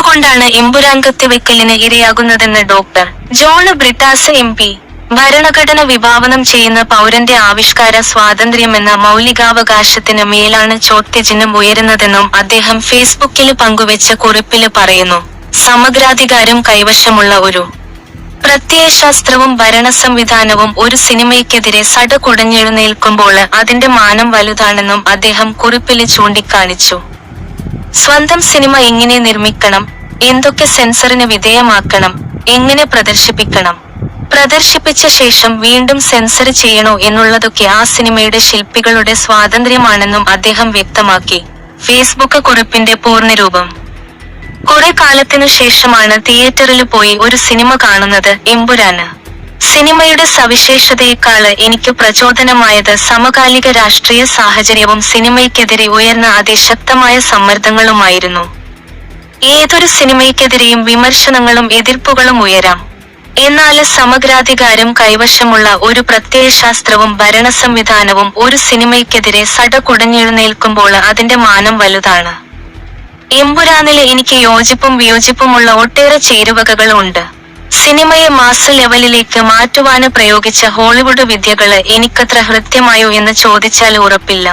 എന്തുകൊണ്ടാണ് എമ്പുരാൻ കത്തിവെക്കലിന് ഇരയാകുന്നതെന്ന് ഡോക്ടർ ജോൺ ബ്രിട്ടാസ് MP. ഭരണഘടന വിഭാവനം ചെയ്യുന്ന പൗരന്റെ ആവിഷ്കാര സ്വാതന്ത്ര്യമെന്ന മൗലികാവകാശത്തിന് മേലാണ് ചോദ്യചിഹ്നം ഉയരുന്നതെന്നും അദ്ദേഹം ഫേസ്ബുക്കിൽ പങ്കുവെച്ച കുറിപ്പില് പറയുന്നു. സമഗ്രാധികാരം കൈവശമുള്ള ഒരു പ്രത്യയശാസ്ത്രവും ഭരണസംവിധാനവും ഒരു സിനിമയ്ക്കെതിരെ സടകുടഞ്ഞെഴുന്നേൽക്കുമ്പോൾ അതിന്റെ മാനം വലുതാണെന്നും അദ്ദേഹം കുറിപ്പില് ചൂണ്ടിക്കാണിച്ചു. സ്വന്തം സിനിമ എങ്ങനെ നിർമ്മിക്കണം, എന്തൊക്കെ സെൻസറിന് വിധേയമാക്കണം, എങ്ങനെ പ്രദർശിപ്പിക്കണം, പ്രദർശിപ്പിച്ച ശേഷം വീണ്ടും സെൻസർ ചെയ്യണോ എന്നുള്ളതൊക്കെ ആ സിനിമയുടെ ശില്പികളുടെ സ്വാതന്ത്ര്യമാണെന്നും അദ്ദേഹം വ്യക്തമാക്കി. ഫേസ്ബുക്ക് കുറിപ്പിന്റെ പൂർണ്ണരൂപം. കുറെ കാലത്തിനു ശേഷമാണ് തിയേറ്ററിൽ പോയി ഒരു സിനിമ കാണുന്നത്. എമ്പുരാന് സിനിമയുടെ സവിശേഷതയേക്കാള് എനിക്ക് പ്രചോദനമായത് സമകാലിക രാഷ്ട്രീയ സാഹചര്യവും സിനിമയ്ക്കെതിരെ ഉയർന്ന അതിശക്തമായ സമ്മർദ്ദങ്ങളുമായിരുന്നു. ഏതൊരു സിനിമയ്ക്കെതിരെയും വിമർശനങ്ങളും എതിർപ്പുകളും ഉയരാം. എന്നാല് സമഗ്രാധികാരം കൈവശമുള്ള ഒരു പ്രത്യയശാസ്ത്രവും ഭരണസംവിധാനവും ഒരു സിനിമയ്ക്കെതിരെ സടകുടഞ്ഞെഴുന്നേൽക്കുമ്പോൾ അതിന്റെ മാനം വലുതാണ്. എമ്പുരാനില് എനിക്ക് യോജിപ്പും വിയോജിപ്പുമുള്ള ഒട്ടേറെ ചേരുവകകൾ ഉണ്ട്. സിനിമയെ മാസ് ലെവലിലേക്ക് മാറ്റുവാന് പ്രയോഗിച്ച ഹോളിവുഡ് വിദ്യകള് എനിക്കത്ര ഹൃദ്യമായോ എന്ന് ചോദിച്ചാൽ ഉറപ്പില്ല.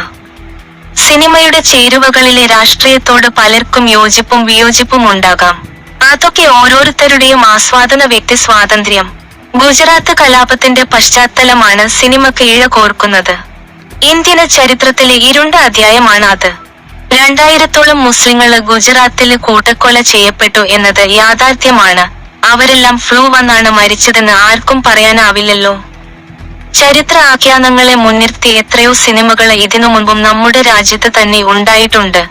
സിനിമയുടെ ചേരുവകളിലെ രാഷ്ട്രീയത്തോട് പലർക്കും യോജിപ്പും വിയോജിപ്പും ഉണ്ടാകാം. അതൊക്കെ ഓരോരുത്തരുടെയും ആസ്വാദന വ്യക്തി സ്വാതന്ത്ര്യം. ഗുജറാത്ത് കലാപത്തിന്റെ പശ്ചാത്തലമാണ് സിനിമക്ക് ഇഴ കോർക്കുന്നത്. ഇന്ത്യൻ ചരിത്രത്തിലെ ഇരുണ്ട അധ്യായമാണ് അത്. 2000-ഓളം മുസ്ലിങ്ങള് ഗുജറാത്തില് കൂട്ടക്കൊല ചെയ്യപ്പെട്ടു എന്നത് യാഥാർത്ഥ്യമാണ്. അവരെല്ലാം ഫ്ലൂ വന്നാണ് മരിച്ചതെന്ന് ആർക്കും പറയാനാവില്ലല്ലോ. ചരിത്ര ആഖ്യാനങ്ങളെ മുൻനിർത്തി എത്രയോ സിനിമകള് ഇതിനു മുൻപും നമ്മുടെ രാജ്യത്ത് തന്നെ ഉണ്ടായിട്ടുണ്ട്.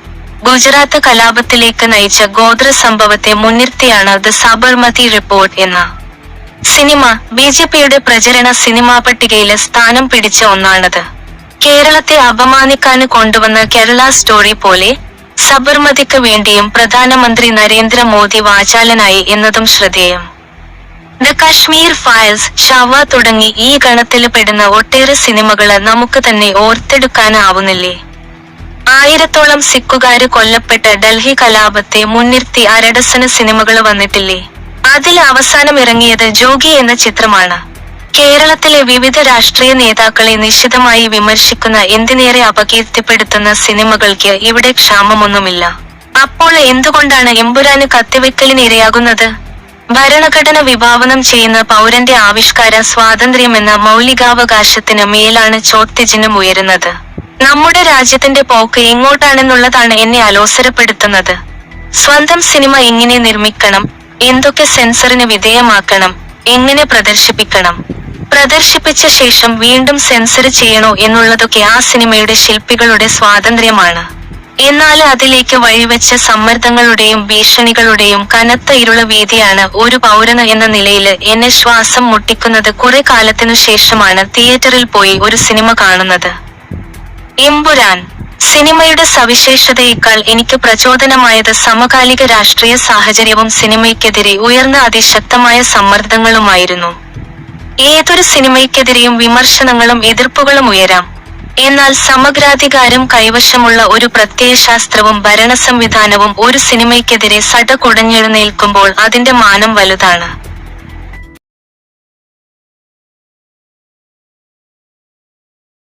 ഗുജറാത്ത് കലാപത്തിലേക്ക് നയിച്ച ഗോത്ര സംഭവത്തെ മുൻനിർത്തിയാണ് ദ സബർമതി റിപ്പോർട്ട് എന്ന സിനിമ BJPയുടെ പ്രചരണ സിനിമാ പട്ടികയില് സ്ഥാനം പിടിച്ച ഒന്നാണത്. കേരളത്തെ അപമാനിക്കാന് കൊണ്ടുവന്ന കേരള സ്റ്റോറി പോലെ സബർമതിക്ക് വേണ്ടിയും പ്രധാനമന്ത്രി നരേന്ദ്ര മോദി വാചാലനായി എന്നതും ശ്രദ്ധേയം. ദ കശ്മീർ ഫയൽസ്, ഷവ തുടങ്ങി ഈ ഗണത്തില് പെടുന്ന ഒട്ടേറെ സിനിമകള് നമുക്ക് തന്നെ ഓർത്തെടുക്കാനാവുന്നില്ലേ? 1000-ഓളം സിഖുകാര് കൊല്ലപ്പെട്ട ഡൽഹി കലാപത്തെ മുൻനിർത്തി അരഡസന് സിനിമകള് വന്നിട്ടില്ലേ? അതിൽ അവസാനം ഇറങ്ങിയത് ജോഗി എന്ന ചിത്രമാണ്. കേരളത്തിലെ വിവിധ രാഷ്ട്രീയ നേതാക്കളെ നിശിതമായി വിമർശിക്കുന്ന എന്തിനേറെ അപകീർത്തിപ്പെടുത്തുന്ന സിനിമകൾക്ക് ഇവിടെ ക്ഷാമമൊന്നുമില്ല. അപ്പോൾ എന്തുകൊണ്ടാണ് എമ്പുരാന് കത്തിവെക്കലിന് ഇരയാകുന്നത്? ഭരണഘടന വിഭാവനം ചെയ്യുന്ന പൗരന്റെ ആവിഷ്കാര സ്വാതന്ത്ര്യമെന്ന മൗലികാവകാശത്തിന് മേലാണ് ചോദ്യചിഹ്നം ഉയരുന്നത്. നമ്മുടെ രാജ്യത്തിന്റെ പോക്ക് എങ്ങോട്ടാണെന്നുള്ളതാണ് എന്നെ അലോസരപ്പെടുത്തുന്നത്. സ്വന്തം സിനിമ എങ്ങനെ നിർമ്മിക്കണം, എന്തൊക്കെ സെൻസറിന് വിധേയമാക്കണം, എങ്ങനെ പ്രദർശിപ്പിക്കണം, പ്രദർശിപ്പിച്ച ശേഷം വീണ്ടും സെൻസർ ചെയ്യണോ എന്നുള്ളതൊക്കെ ആ സിനിമയുടെ ശില്പികളുടെ സ്വാതന്ത്ര്യമാണ്. എന്നാൽ അതിലേക്ക് വഴിവെച്ച സമ്മർദ്ദങ്ങളുടെയും ഭീഷണികളുടെയും കനത്ത ഇരുള വീതിയാണ് ഒരു പൗരന് എന്ന നിലയില് എന്നെ ശ്വാസം മുട്ടിക്കുന്നത്. കുറെ കാലത്തിനു ശേഷമാണ് തിയേറ്ററിൽ പോയി ഒരു സിനിമ കാണുന്നത്. എമ്പുരാൻ സിനിമയുടെ സവിശേഷതയേക്കാൾ എനിക്ക് പ്രചോദനമായത് സമകാലിക രാഷ്ട്രീയ സാഹചര്യവും സിനിമയ്ക്കെതിരെ ഉയർന്ന അതിശക്തമായ സമ്മർദ്ദങ്ങളുമായിരുന്നു. ഏതൊരു സിനിമയ്ക്കെതിരെയും വിമർശനങ്ങളും എതിർപ്പുകളും ഉയരാം. എന്നാൽ സമഗ്രാധികാരം കൈവശമുള്ള ഒരു പ്രത്യയശാസ്ത്രവും ഭരണസംവിധാനവും ഒരു സിനിമയ്ക്കെതിരെ സടകുടഞ്ഞെഴുന്നേൽക്കുമ്പോൾ അതിന്റെ മാനം വലുതാണ്.